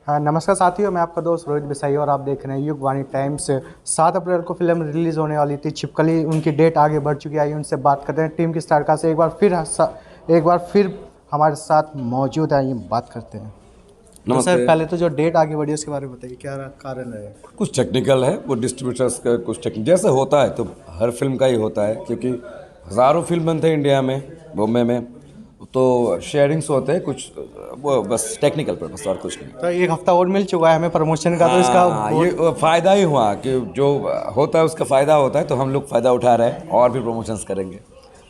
हाँ, नमस्कार साथियों, मैं आपका दोस्त रोहित बिसाई और आप देख रहे हैं युगवाणी टाइम्स। 7 अप्रैल को फिल्म रिलीज़ होने वाली थी छिपकली, उनकी डेट आगे बढ़ चुकी है। आइए उनसे बात करते हैं। टीम की स्टारकास्ट एक बार फिर हमारे साथ मौजूद है, ये बात करते हैं। तो सर, नमस्ते। पहले तो जो डेट आगे बढ़ी उसके बारे में बताइए, क्या कारण है? कुछ टेक्निकल है, वो डिस्ट्रीब्यूटर्स का कुछ टेक्निक जैसे होता है, तो हर फिल्म का ही होता है, क्योंकि हज़ारों फिल्म बनते हैं इंडिया में, बॉम्बे में, तो शेयरिंग्स होते हैं कुछ, वो बस टेक्निकल पर्पस और कुछ नहीं। तो एक हफ्ता और मिल चुका है हमें प्रमोशन का, तो इसका हाँ, ये फ़ायदा ही हुआ कि जो होता है उसका फ़ायदा होता है, तो हम लोग फ़ायदा उठा रहे हैं और भी प्रमोशंस करेंगे।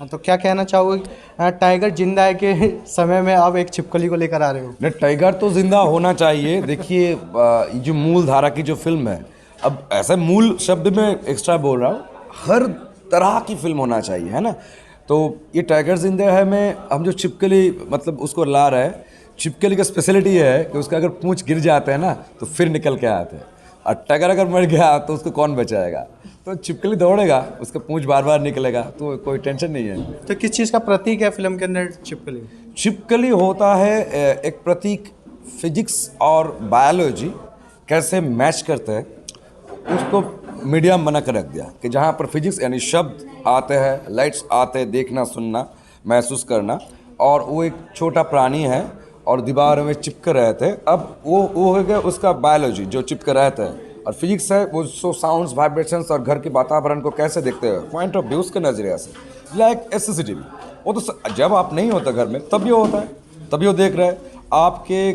हाँ, तो क्या कहना चाहोगे टाइगर जिंदा है के समय में अब एक छिपकली को लेकर आ रहे हो? नहीं, टाइगर तो जिंदा होना चाहिए। देखिए, ये जो मूल धारा की जो फिल्म है, अब ऐसे मूल शब्द में एक्स्ट्रा बोल रहा हूँ, हर तरह की फिल्म होना चाहिए, है ना। तो ये टाइगर जिंदा है में हम जो छिपकली मतलब उसको ला रहे हैं, छिपकली का स्पेशलिटी ये है कि उसका अगर पूंछ गिर जाता है ना तो फिर निकल के आते हैं, और टाइगर अगर मर गया तो उसको कौन बचाएगा। तो छिपकली दौड़ेगा, उसका पूंछ बार बार निकलेगा, तो कोई टेंशन नहीं है। तो किस चीज़ का प्रतीक है फिल्म के अंदर छिपकली? छिपकली होता है एक प्रतीक, फिजिक्स और बायोलॉजी कैसे मैच करते हैं उसको मीडियम बना कर रख दिया, कि जहाँ पर फिजिक्स यानी शब्द आते हैं, लाइट्स आते हैं, देखना, सुनना, महसूस करना, और वो एक छोटा प्राणी है और दीवार में चिपके रहते हैं। अब वो हो गया उसका बायोलॉजी जो चिपके रहते हैं, और फिजिक्स है वो सो साउंड्स, वाइब्रेशंस और घर के वातावरण को कैसे देखते हैं पॉइंट ऑफ व्यू के नज़रिया से, लाइक एससीसीटीवी। वो तो जब आप नहीं होता घर में तब ये होता है, तभी वो देख रहे हैं। आपके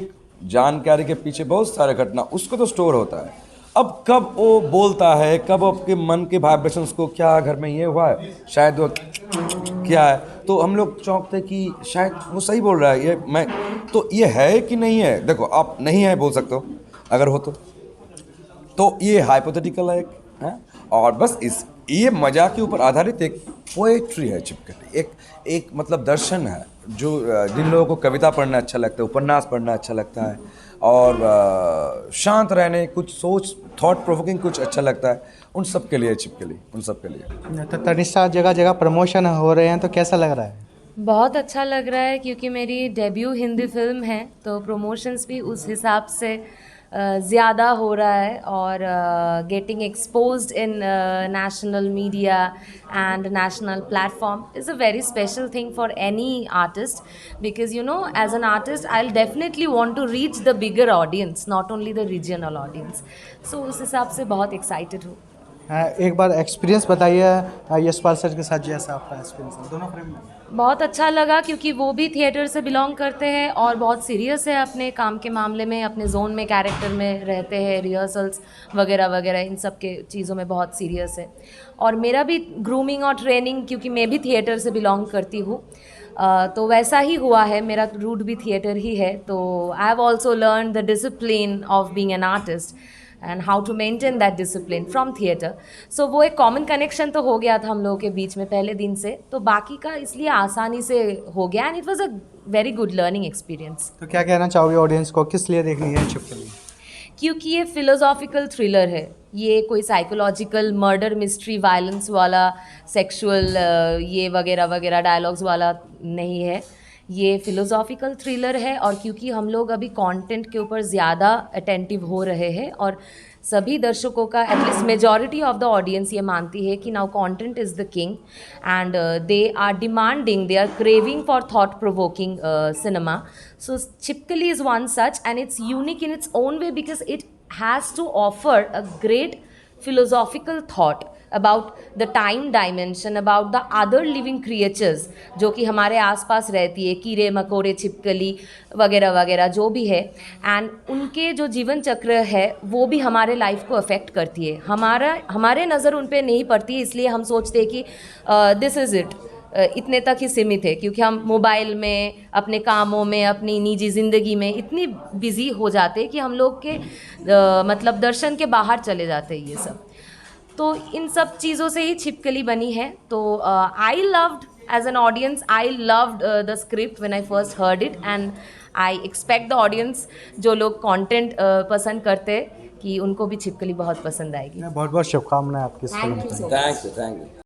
जानकारी के पीछे बहुत सारे घटना उसको तो स्टोर होता है। अब कब वो बोलता है, कब आपके मन के वाइब्रेशंस को, क्या घर में ये हुआ है, शायद वो क्या है, तो हम लोग चौंकते कि शायद वो सही बोल रहा है, ये मैं तो ये है कि नहीं है। देखो, आप नहीं है बोल सकते हो, अगर हो तो ये हाइपोथेटिकल है, हैं? और बस इस ये मजाक के ऊपर आधारित एक पोएट्री है छिपकली, एक मतलब दर्शन है, जो जिन लोगों को कविता पढ़ना अच्छा लगता है, उपन्यास पढ़ना अच्छा लगता है, और शांत रहने, कुछ सोच, थॉट प्रोवोकिंग कुछ अच्छा लगता है, उन सब के लिए छिपकली, उन सब के लिए। तो तनिष्ठा जगह जगह प्रमोशन हो रहे हैं, तो कैसा लग रहा है? बहुत अच्छा लग रहा है, क्योंकि मेरी डेब्यू हिंदी फिल्म है, तो प्रमोशंस भी उस हिसाब से ज़्यादा हो रहा है, और getting exposed in national media and national platform is a very special thing for any artist, because you know as an artist I will definitely want to reach the bigger audience, not only the regional audience. So उस हिसाब से बहुत excited हूँ। एक बार experience बताइए Yashpal sir के साथ, जैसा आपका एक्सपीरियंस है दोनों फिल्म में। बहुत अच्छा लगा, क्योंकि वो भी थिएटर से बिलोंग करते हैं और बहुत सीरियस है अपने काम के मामले में, अपने जोन में, कैरेक्टर में रहते हैं, रिहर्सल्स वगैरह वगैरह, इन सब के चीज़ों में बहुत सीरियस है। और मेरा भी ग्रूमिंग और ट्रेनिंग, क्योंकि मैं भी थिएटर से बिलोंग करती हूँ, तो वैसा ही हुआ है। मेरा रूट भी थिएटर ही है, तो I have also learn the discipline of being an artist and how to maintain that discipline from theatre. So वो एक कॉमन कनेक्शन तो हो गया था हम लोगों के बीच में पहले दिन से, तो बाकी का इसलिए आसानी से हो गया, and it was a very good learning experience. तो क्या कहना चाहोगे ऑडियंस को, किस लिए देखनी है छिपकली? क्योंकि ये फिलोसॉफिकल थ्रिलर है, ये कोई साइकोलॉजिकल मर्डर मिस्ट्री वायलेंस वाला, सेक्सुअल ये वगैरह वगैरह डायलॉग्स वाला नहीं है। ये फिलोसॉफिकल थ्रिलर है, और क्योंकि हम लोग अभी कंटेंट के ऊपर ज़्यादा अटेंटिव हो रहे हैं, और सभी दर्शकों का, at least majority of the audience ये मानती है कि now content is the king, and they are demanding, they are craving for thought provoking cinema. So Chipkali is one such, and it's unique in its own way because it has to offer a great philosophical thought about the time dimension, about the other living creatures जो कि हमारे आसपास रहती है, कीड़े मकोड़े, छिपकली वगैरह वगैरह जो भी है, एंड उनके जो जीवन चक्र है वो भी हमारे लाइफ को अफेक्ट करती है। हमारे नज़र उन पर नहीं पड़ती है, इसलिए हम सोचते हैं कि दिस इज़ इट, इतने तक ही सीमित है, क्योंकि हम मोबाइल में, अपने कामों में, अपनी निजी ज़िंदगी में इतनी बिज़ी हो जाते हैं कि हम लोग के मतलब दर्शन के बाहर चले जाते हैं ये सब। तो इन सब चीज़ों से ही छिपकली बनी है। तो I loved as an audience, I loved the script when I first heard it, and I expect the audience, जो लोग कंटेंट पसंद करते, कि उनको भी छिपकली बहुत पसंद आएगी। बहुत बहुत शुभकामनाएं आपकी इस फिल्म के लिए। Thank you.